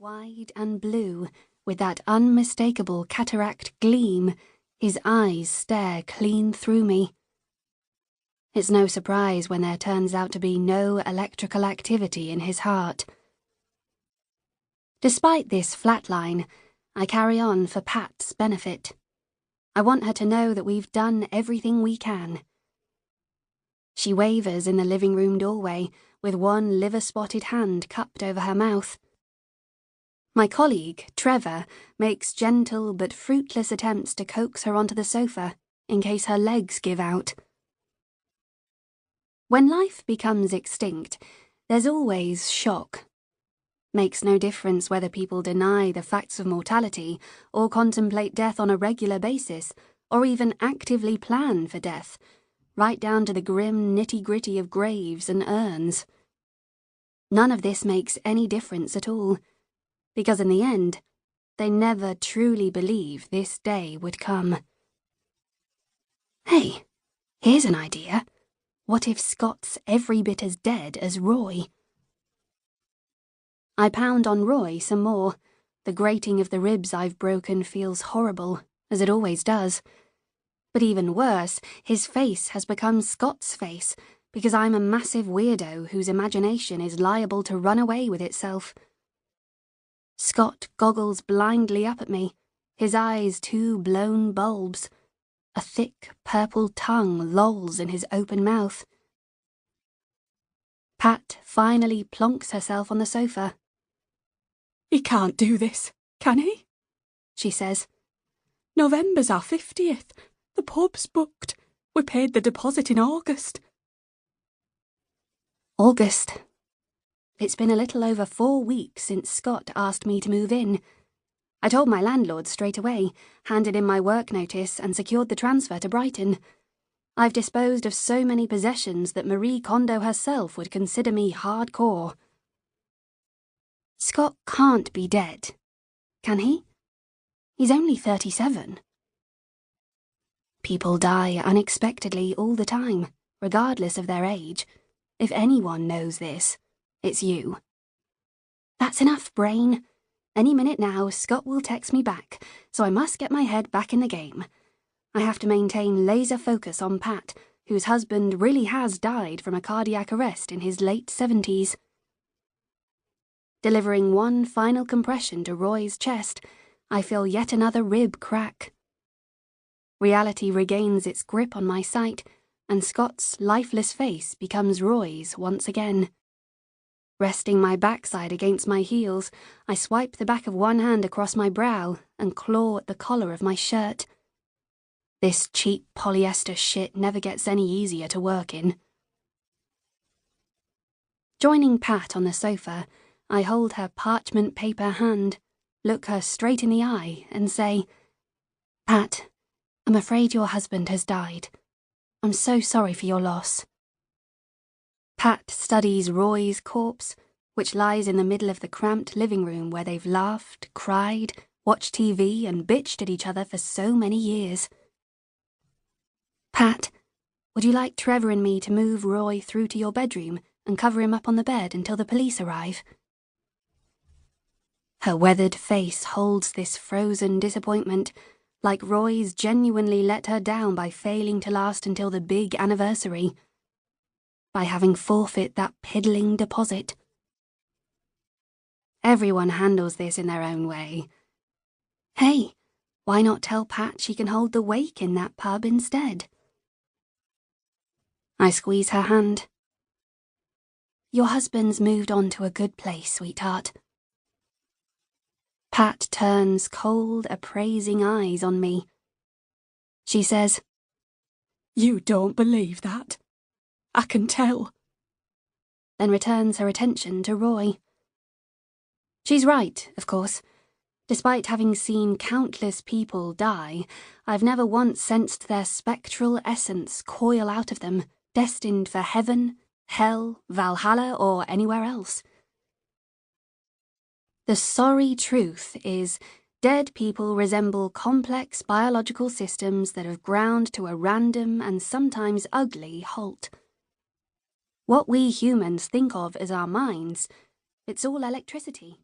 Wide and blue, with that unmistakable cataract gleam, his eyes stare clean through me. It's no surprise when there turns out to be no electrical activity in his heart. Despite this flatline, I carry on for Pat's benefit. I want her to know that we've done everything we can. She wavers in the living room doorway, with one liver-spotted hand cupped over her mouth. My colleague, Trevor, makes gentle but fruitless attempts to coax her onto the sofa, in case her legs give out. When life becomes extinct, there's always shock. Makes no difference whether people deny the facts of mortality, or contemplate death on a regular basis, or even actively plan for death, right down to the grim nitty-gritty of graves and urns. None of this makes any difference at all, because in the end, they never truly believe this day would come. Hey, here's an idea. What if Scott's every bit as dead as Roy? I pound on Roy some more. The grating of the ribs I've broken feels horrible, as it always does. But even worse, his face has become Scott's face, because I'm a massive weirdo whose imagination is liable to run away with itself. Scott goggles blindly up at me, his eyes two blown bulbs. A thick, purple tongue lolls in his open mouth. Pat finally plonks herself on the sofa. "He can't do this, can he?" she says. "November's our 50th. The pub's booked. We paid the deposit in August." August. It's been a little over 4 weeks since Scott asked me to move in. I told my landlord straight away, handed in my work notice and secured the transfer to Brighton. I've disposed of so many possessions that Marie Kondo herself would consider me hardcore. Scott can't be dead, can he? He's only 37. People die unexpectedly all the time, regardless of their age. If anyone knows this, it's you. That's enough, brain. Any minute now, Scott will text me back, so I must get my head back in the game. I have to maintain laser focus on Pat, whose husband really has died from a cardiac arrest in his late 70s. Delivering one final compression to Roy's chest, I feel yet another rib crack. Reality regains its grip on my sight, and Scott's lifeless face becomes Roy's once again. Resting my backside against my heels, I swipe the back of one hand across my brow and claw at the collar of my shirt. This cheap polyester shit never gets any easier to work in. Joining Pat on the sofa, I hold her parchment paper hand, look her straight in the eye and say, "Pat, I'm afraid your husband has died. I'm so sorry for your loss." Pat studies Roy's corpse, which lies in the middle of the cramped living room where they've laughed, cried, watched TV and bitched at each other for so many years. "Pat, would you like Trevor and me to move Roy through to your bedroom and cover him up on the bed until the police arrive?" Her weathered face holds this frozen disappointment, like Roy's genuinely let her down by failing to last until the big anniversary. By having forfeit that piddling deposit. Everyone handles this in their own way. Hey, why not tell Pat she can hold the wake in that pub instead? I squeeze her hand. Your husband's moved on to a good place, sweetheart. Pat turns cold, appraising eyes on me. She says, "You don't believe that? I can tell." Then returns her attention to Roy. She's right, of course. Despite having seen countless people die, I've never once sensed their spectral essence coil out of them, destined for heaven, hell, Valhalla, or anywhere else. The sorry truth is, dead people resemble complex biological systems that have ground to a random and sometimes ugly halt. What we humans think of as our minds, it's all electricity.